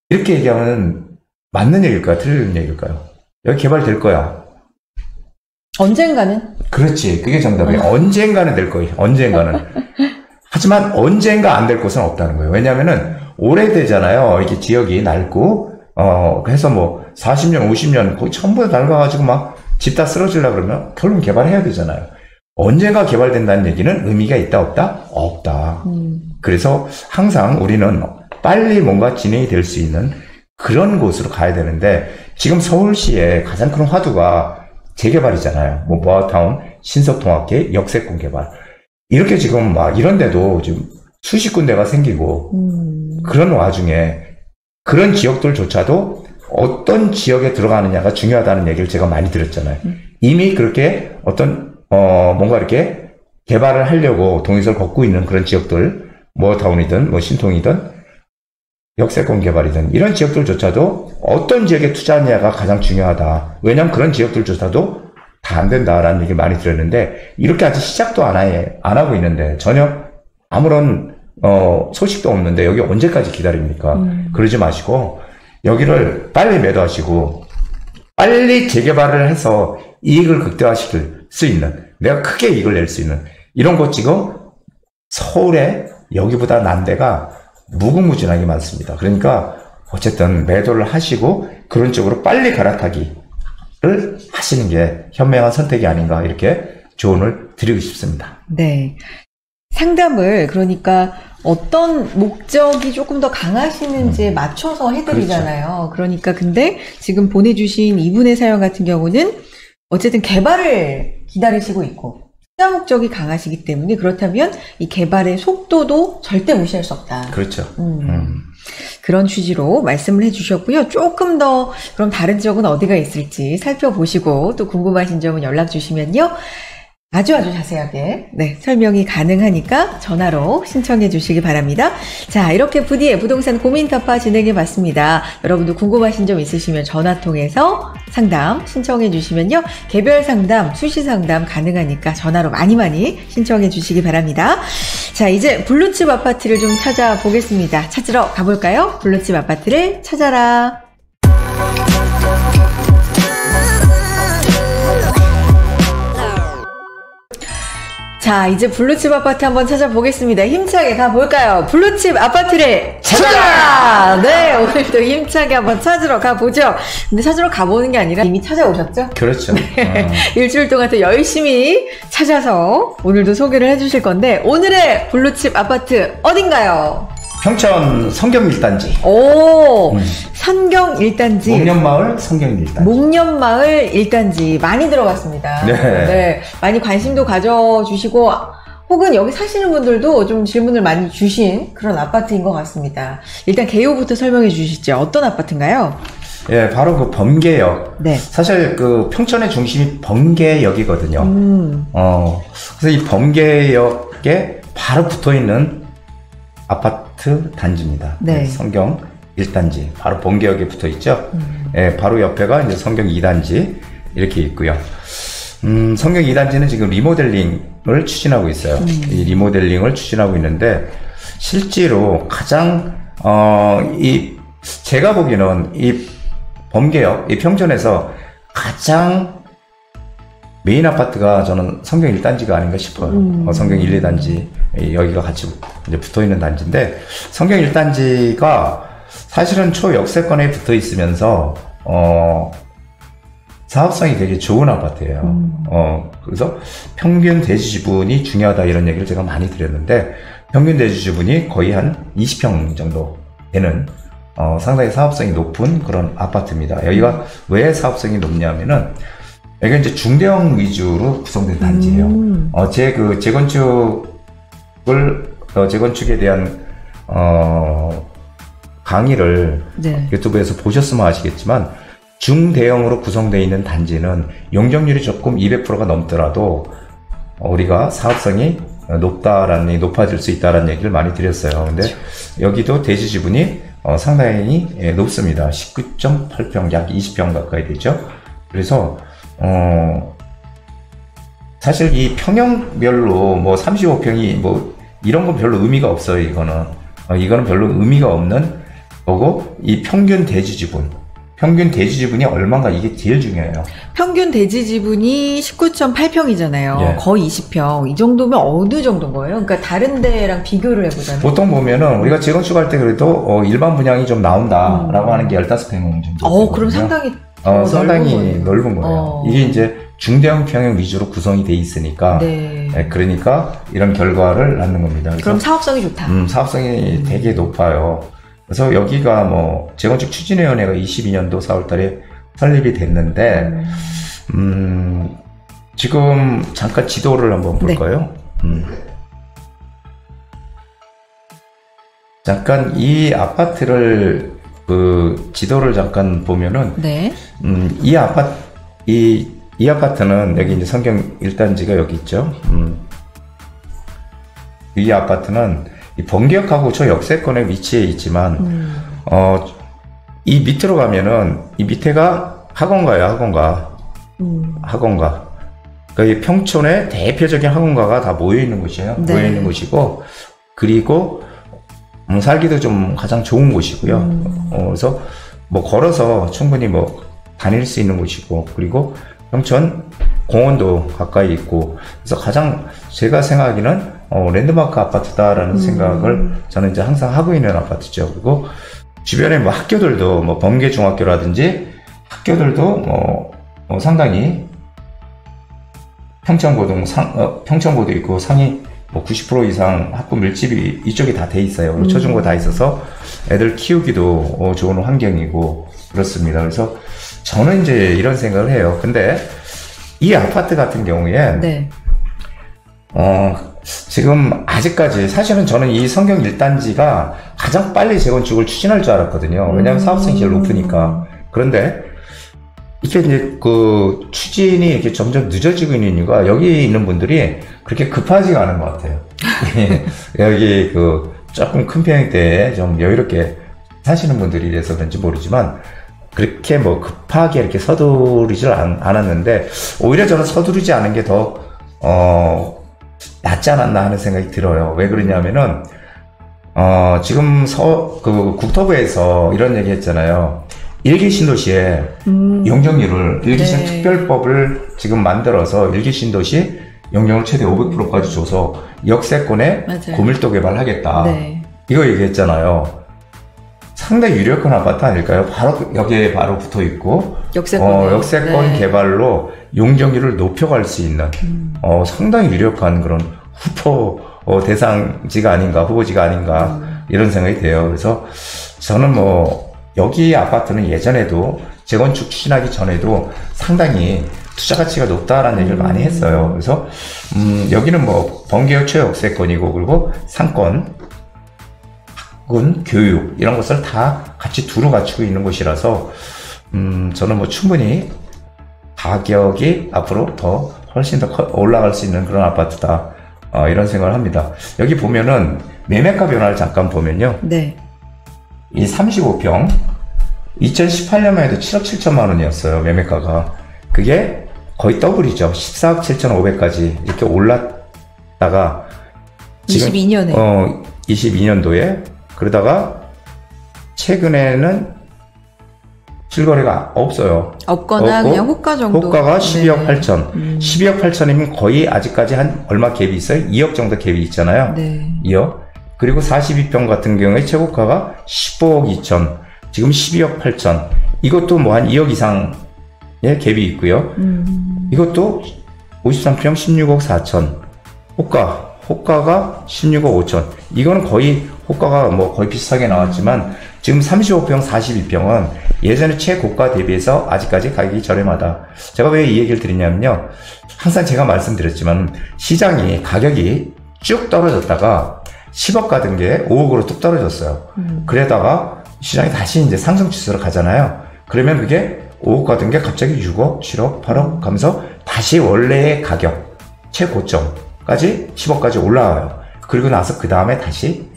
A: 이렇게 얘기하면 맞는 얘기일까요? 틀린 얘기일까요? 여기 개발될 거야.
B: 언젠가는?
A: 그렇지. 그게 정답이에요. 언젠가는 될 거예요. 언젠가는. 하지만 언젠가 안 될 곳은 없다는 거예요. 왜냐면은 오래되잖아요. 이게 지역이 낡고, 해서 뭐 40년, 50년 거의 전부 다 낡아가지고 막 집 다 쓰러지려고 그러면 결국 개발해야 되잖아요. 언젠가 개발된다는 얘기는 의미가 있다, 없다? 없다. 그래서 항상 우리는 빨리 뭔가 진행이 될 수 있는 그런 곳으로 가야 되는데, 지금 서울시의 가장 큰 화두가 재개발이잖아요. 뭐 모아타운, 신속통합계, 역세권 개발. 이렇게 지금 막 이런 데도 지금 수십 군데가 생기고, 그런 와중에 그런 지역들조차도 어떤 지역에 들어가느냐가 중요하다는 얘기를 제가 많이 들었잖아요. 이미 그렇게 어떤 뭔가 이렇게 개발을 하려고 동의서를 걷고 있는 그런 지역들, 모아타운이든 뭐 신통이든 역세권 개발이든 이런 지역들조차도 어떤 지역에 투자하느냐가 가장 중요하다. 왜냐하면 그런 지역들조차도 다 안 된다라는 얘기 많이 들었는데, 이렇게 아직 시작도 안 하고 있는데, 전혀 아무런 소식도 없는데 여기 언제까지 기다립니까? 그러지 마시고 여기를 빨리 매도하시고 빨리 재개발을 해서 이익을 극대화시킬 수 있는, 내가 크게 이익을 낼 수 있는 이런 곳 지금 서울에 여기보다 난 데가 무궁무진하게 많습니다. 그러니까 어쨌든 매도를 하시고 그런 쪽으로 빨리 갈아타기를 하시는 게 현명한 선택이 아닌가, 이렇게 조언을 드리고 싶습니다.
B: 네. 상담을 그러니까 어떤 목적이 조금 더 강하시는지에 맞춰서 해드리잖아요. 그러니까 근데 지금 보내주신 이분의 사연 같은 경우는 어쨌든 개발을 기다리시고 있고 투자 목적이 강하시기 때문에, 그렇다면 이 개발의 속도도 절대 무시할 수 없다.
A: 그렇죠.
B: 그런 취지로 말씀을 해주셨고요. 조금 더 그럼 다른 지역은 어디가 있을지 살펴보시고 또 궁금하신 점은 연락 주시면요, 아주 자세하게 설명이 가능하니까 전화로 신청해 주시기 바랍니다. 자, 이렇게 부디의 부동산 고민 타파 진행해 봤습니다. 여러분도 궁금하신 점 있으시면 전화 통해서 상담 신청해 주시면요, 개별 상담, 수시 상담 가능하니까 전화로 많이 신청해 주시기 바랍니다. 자, 이제 블루칩 아파트를 좀 찾아보겠습니다. 찾으러 가볼까요? 블루칩 아파트를 찾아라. 자, 이제 블루칩 아파트 한번 찾아보겠습니다. 힘차게 가볼까요? 블루칩 아파트를 찾아라! 네, 오늘도 힘차게 한번 찾으러 가보죠. 근데 찾으러 가보는 게 아니라 이미 찾아오셨죠?
A: 그렇죠.
B: 네. 일주일 동안 또 열심히 찾아서 오늘도 소개를 해주실 건데, 오늘의 블루칩 아파트 어딘가요?
A: 평촌 성경 1단지.
B: 오, 성경 1단지.
A: 목련마을 성경 1단지.
B: 목련마을 1단지. 많이 들어갔습니다.
A: 네.
B: 많이 관심도 가져주시고, 혹은 여기 사시는 분들도 좀 질문을 많이 주신 그런 아파트인 것 같습니다. 일단 개요부터 설명해 주시죠. 어떤 아파트인가요?
A: 예, 바로 그 범계역.
B: 네.
A: 사실 그 평촌의 중심이 범계역이거든요. 그래서 이 범계역에 바로 붙어 있는 아파트 단지입니다.
B: 네.
A: 성경 1단지, 바로 본계역에 붙어 있죠. 예, 바로 옆에가 이제 성경 2단지 이렇게 있고요. 성경 2단지는 지금 리모델링을 추진하고 있어요. 이 리모델링을 추진하고 있는데 실제로 가장 제가 보기에는 이 범계역, 이 평촌에서 가장 메인 아파트가 저는 성경 1단지가 아닌가 싶어요. 성경 1, 2단지 여기가 같이 이제 붙어 있는 단지인데 성경 1단지가 사실은 초역세권에 붙어 있으면서 사업성이 되게 좋은 아파트예요. 그래서 평균 대지 지분이 중요하다 이런 얘기를 제가 많이 드렸는데 평균 대지 지분이 거의 한 20평 정도 되는 상당히 사업성이 높은 그런 아파트입니다. 여기가 왜 사업성이 높냐면은 여기가 이제 중대형 위주로 구성된 단지예요. 제 그 재건축에 대한 강의를 네. 유튜브에서 보셨으면 아시겠지만 중대형으로 구성되어 있는 단지는 용적률이 조금 200%가 넘더라도 우리가 사업성이 높아질 수 있다는 얘기를 많이 드렸어요. 근데 여기도 대지 지분이 상당히 높습니다. 19.8평, 약 20평 가까이 되죠. 그래서 사실 이 평형별로 뭐 35평이 뭐 이런 건 별로 의미가 없어요. 이거는 별로 의미가 없는 거고 이 평균 대지 지분이 얼마인가 이게 제일 중요해요.
B: 평균 대지 지분이 19.8평이잖아요. 예. 거의 20평. 이 정도면 어느 정도인 거예요? 그러니까 다른 데랑 비교를 해보자면.
A: 보통 보면은 우리가 재건축할 때 그래도 일반 분양이 좀 나온다라고 하는 게 15평 정도.
B: 그럼 상당히
A: 상당히 넓은 거예요. 이게 이제 중대형 평형 위주로 구성이 돼 있으니까. 네, 그러니까 이런 결과를 낳는 겁니다.
B: 그럼 사업성이 좋다.
A: 사업성이 되게 높아요. 그래서 여기가 뭐 재건축 추진위원회가 22년도 4월달에 설립이 됐는데 지금 잠깐 지도를 한번 볼까요? 네. 잠깐 이 아파트를 그 지도를 잠깐 보면은
B: 네.
A: 이 아파트는 여기 이제 성경 1단지가 여기 있죠. 이 아파트는 이 번개역하고 저 역세권에 위치해 있지만 이 밑으로 가면은 이 밑에가 학원가예요. 학원가. 그러니까 이 평촌의 대표적인 학원가가 다 모여 있는 곳이에요. 네. 모여 있는 곳이고 그리고 살기도 좀 가장 좋은 곳이고요. 그래서 뭐 걸어서 충분히 뭐 다닐 수 있는 곳이고 그리고 평촌 공원도 가까이 있고 그래서 가장 제가 생각하기는 랜드마크 아파트다라는 생각을 저는 이제 항상 하고 있는 아파트죠. 그리고 주변에 뭐 학교들도 뭐 범계 중학교라든지 학교들도 뭐 상당히 평천고도 있고 상위 뭐 90% 이상 학부 밀집이 이쪽에 다 돼 있어요. 그리고 초중고 다 있어서 애들 키우기도 좋은 환경이고 그렇습니다. 그래서 저는 이제 이런 생각을 해요. 근데 이 아파트 같은 경우에 네. 지금 아직까지 사실은 저는 이 성경 1단지가 가장 빨리 재건축을 추진할 줄 알았거든요. 왜냐하면 사업성이 제일 높으니까. 그런데 이게 이제 그 추진이 이렇게 점점 늦어지고 있는 이유가 여기 있는 분들이 그렇게 급하지가 않은 것 같아요. 여기 그 조금 큰 평형대에 좀 여유롭게 사시는 분들이라서 그런지 모르지만 그렇게 뭐 급하게 이렇게 서두르질 않았는데 오히려 저는 서두르지 않은 게 더 낫지 않았나 하는 생각이 들어요. 왜 그러냐면은 지금 국토부에서 이런 얘기 했잖아요. 1기 신도시에 용적률을 1기 신 특별법을 지금 만들어서 1기 신도시 용적률 최대 500%까지 줘서 역세권에 맞아요. 고밀도 개발하겠다. 네. 이거 얘기했잖아요. 상당히 유력한 아파트 아닐까요? 바로 여기에 바로 붙어 있고 역세권 네. 개발로 용적률을 높여갈 수 있는 상당히 유력한 그런 후보 대상지가 아닌가 후보지가 아닌가 이런 생각이 돼요. 그래서 저는 뭐 여기 아파트는 예전에도 재건축 추진하기 전에도 상당히 투자 가치가 높다라는 얘기를 많이 했어요. 그래서 여기는 뭐 번개역 최역세권이고 그리고 상권 교육 이런 것을 다 같이 두루 갖추고 있는 곳이라서 저는 뭐 충분히 가격이 앞으로 더 훨씬 더 올라갈 수 있는 그런 아파트다 이런 생각을 합니다. 여기 보면은 매매가 변화를 잠깐 보면요.
B: 네.
A: 이 35평 2018년만 해도 7억 7천만 원이었어요. 매매가가. 그게 거의 더블이죠. 14억 7,500까지 이렇게 올랐다가
B: 22년에
A: 22년도에 그러다가 최근에는 실거래가 없어요.
B: 없거나 그냥 호가 정도.
A: 호가가 12억
B: 네.
A: 8천. 12억 8천이면 거의 아직까지 한 얼마 갭이 있어요? 2억 정도 갭이 있잖아요.
B: 네.
A: 2억. 그리고 42평 같은 경우에 최고가가 15억 2천. 지금 12억 8천. 이것도 뭐 한 2억 이상의 갭이 있고요. 이것도 53평 16억 4천. 호가가 16억 5천. 이거는 거의 호가가 뭐 거의 비슷하게 나왔지만 지금 35평 42평은 예전에 최고가 대비해서 아직까지 가격이 저렴하다. 제가 왜 이 얘기를 드리냐면요. 항상 제가 말씀드렸지만 시장이 가격이 쭉 떨어졌다가 10억 가던 게 5억으로 뚝 떨어졌어요. 그러다가 시장이 다시 이제 상승 추세로 가잖아요. 그러면 그게 5억 가던 게 갑자기 6억, 7억, 8억 가면서 다시 원래의 가격 최고점까지 10억까지 올라와요. 그리고 나서 그 다음에 다시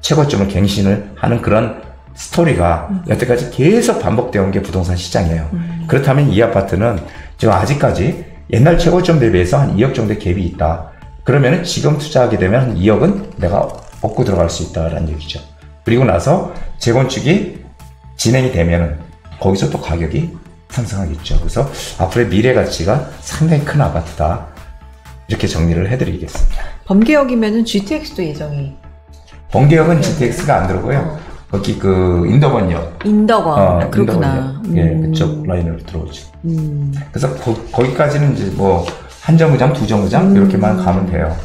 A: 최고점을 갱신을 하는 그런 스토리가 여태까지 계속 반복되어 온 게 부동산 시장이에요. 그렇다면 이 아파트는 지금 아직까지 옛날 최고점 대비해서 한 2억 정도의 갭이 있다. 그러면은 지금 투자하게 되면 한 2억은 내가 얻고 들어갈 수 있다라는 얘기죠. 그리고 나서 재건축이 진행이 되면은 거기서 또 가격이 상승하겠죠. 그래서 앞으로의 미래 가치가 상당히 큰 아파트다. 이렇게 정리를 해드리겠습니다.
B: 범계역이면은 GTX도 예정이.
A: 번개역은 GTX가 안 들어오고요. 거기 그 인덕원역.
B: 인덕원. 그렇구나.
A: 인덕원역. 예, 그쪽 라인으로 들어오죠. 그래서 거기까지는 이제 뭐 한 정거장, 두 정거장 이렇게만 가면 돼요.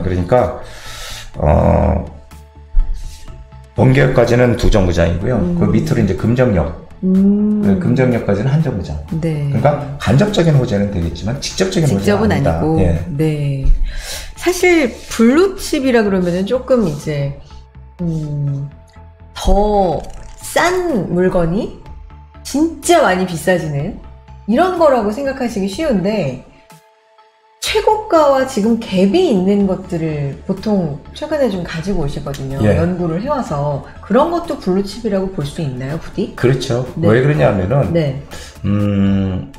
A: 그러니까 번개역까지는 두 정거장이고요. 그 밑으로 이제 금정역. 금정역까지는 한 정거장.
B: 네.
A: 그러니까 간접적인 호재는 되겠지만 직접적인
B: 직접은
A: 호재는 아니다.
B: 아니고.
A: 예.
B: 네. 사실 블루칩이라 그러면은 조금 이제 더 싼 물건이 진짜 많이 비싸지는 이런 거라고 생각하시기 쉬운데 최고가와 지금 갭이 있는 것들을 보통 최근에 좀 가지고 오시거든요.
A: 예.
B: 연구를 해와서 그런 것도 블루칩이라고 볼 수 있나요, 부디?
A: 그렇죠.
B: 네.
A: 왜 그러냐면은
B: 네.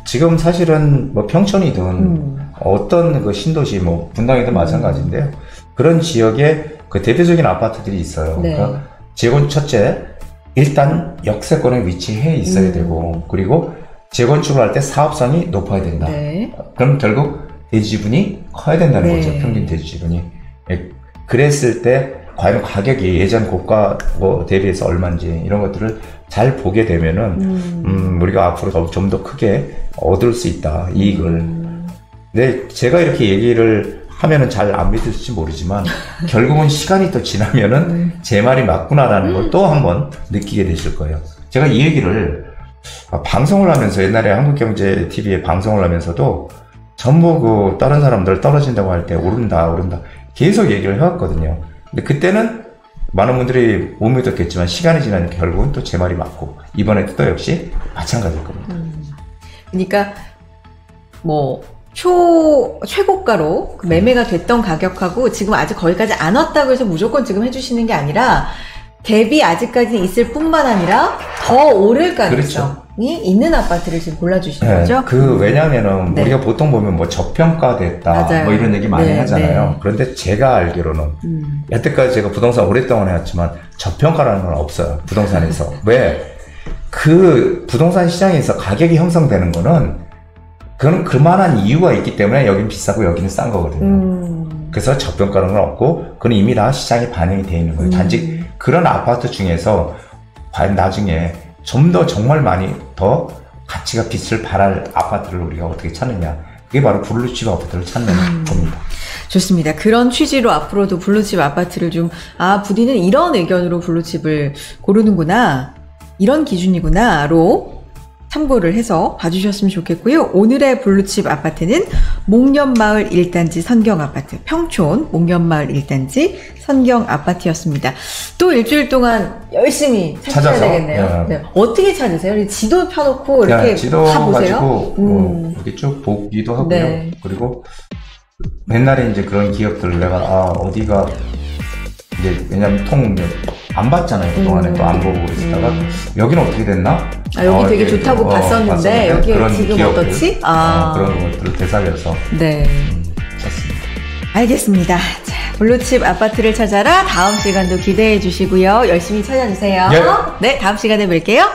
A: 지금 사실은 뭐 평촌이든 어떤 그 신도시 뭐 분당이든 마찬가지인데요. 그런 지역에 그 대표적인 아파트들이 있어요.
B: 네.
A: 그러니까 재건 첫째 일단 역세권에 위치해 있어야 되고 그리고 재건축을 할 때 사업성이 높아야 된다.
B: 네.
A: 그럼 결국 대지 지분이 커야 된다는
B: 네.
A: 거죠. 평균 대지 지분이. 예, 그랬을 때 과연 가격이 예전 고가 뭐 대비해서 얼마인지 이런 것들을 잘 보게 되면은 우리가 앞으로 좀 더 크게 얻을 수 있다 이익을. 근데 제가 이렇게 얘기를 하면은 잘 안 믿을지 모르지만 결국은 시간이 또 지나면은 제 말이 맞구나라는 걸 또 한번 느끼게 되실 거예요. 제가 이 얘기를 방송을 하면서 옛날에 한국경제TV에 방송을 하면서도 전부 그 다른 사람들 떨어진다고 할 때 오른다 계속 얘기를 해왔거든요. 근데 그때는 많은 분들이 못 믿었겠지만 시간이 지나니까 결국은 또 제 말이 맞고 이번에도 또 역시 마찬가지일 겁니다.
B: 그러니까 뭐 최고가로 그 매매가 됐던 가격하고 지금 아직 거기까지 안 왔다고 해서 무조건 지금 해주시는 게 아니라 갭이 아직까지 있을 뿐만 아니라 더 오를 가능성이 있는 아파트를 지금 골라주시는 거죠?
A: 왜냐면은
B: 네.
A: 우리가 보통 보면 뭐 저평가됐다
B: 맞아요.
A: 뭐 이런 얘기 많이
B: 네,
A: 하잖아요.
B: 네.
A: 그런데 제가 알기로는 여태까지 제가 부동산 오랫동안 해왔지만 저평가라는 건 없어요. 부동산에서. 왜? 그 부동산 시장에서 가격이 형성되는 거는 그건 그만한 이유가 있기 때문에 여긴 비싸고 여기는 싼 거거든요. 그래서 저평가라는 건 없고 그건 이미 다 시장에 반영이 되어 있는 거예요. 단지 그런 아파트 중에서 과연 나중에 좀 더 정말 많이 더 가치가 빛을 발할 아파트를 우리가 어떻게 찾느냐. 그게 바로 블루칩 아파트를 찾는 겁니다.
B: 좋습니다. 그런 취지로 앞으로도 블루칩 아파트를 좀, 부디는 이런 의견으로 블루칩을 고르는구나, 이런 기준이구나로 참고를 해서 봐주셨으면 좋겠고요. 오늘의 블루칩 아파트는 목련마을 1단지 선경아파트, 평촌 목련마을 1단지 선경아파트였습니다. 또 일주일 동안 열심히 찾아야
A: 찾아서?
B: 되겠네요. 네. 어떻게 찾으세요? 지도 펴놓고 이렇게
A: 지도
B: 다 보세요?
A: 가지고 이렇게 쭉 보기도 하고요.
B: 네.
A: 그리고 옛날에 이제 그런 기업들 내가 어디가 이제 왜냐면 안 봤잖아요. 그동안에 또 안 보고 그러시다가 여기는 어떻게 됐나?
B: 여기 되게 좋다고 봤었는데 여기
A: 그런
B: 지금
A: 기억들,
B: 어떻지?
A: 그런 것들을 되살려서
B: 네.
A: 쳤습니다.
B: 알겠습니다. 자, 블루칩 아파트를 찾아라. 다음 시간도 기대해 주시고요. 열심히 찾아주세요.
A: 예.
B: 네, 다음 시간에 뵐게요.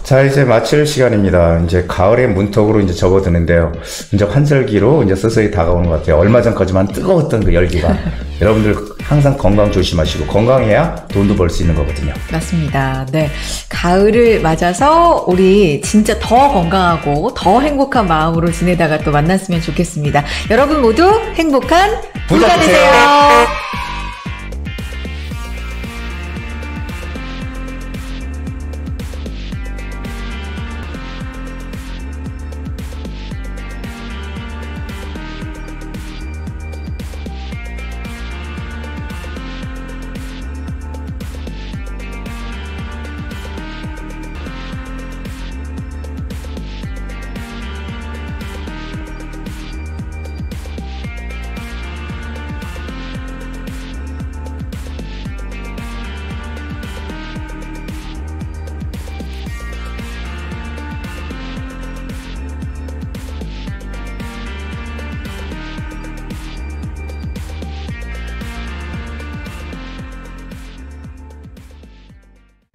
A: 자, 이제 마칠 시간입니다. 이제 가을의 문턱으로 이제 접어드는데요. 이제 환절기로 이제 서서히 다가오는 것 같아요. 얼마 전까지만 뜨거웠던 그 열기가. 여러분들 항상 건강 조심하시고 건강해야 돈도 벌 수 있는 거거든요.
B: 맞습니다. 네. 가을을 맞아서 우리 진짜 더 건강하고 더 행복한 마음으로 지내다가 또 만났으면 좋겠습니다. 여러분 모두 행복한 부자 되세요.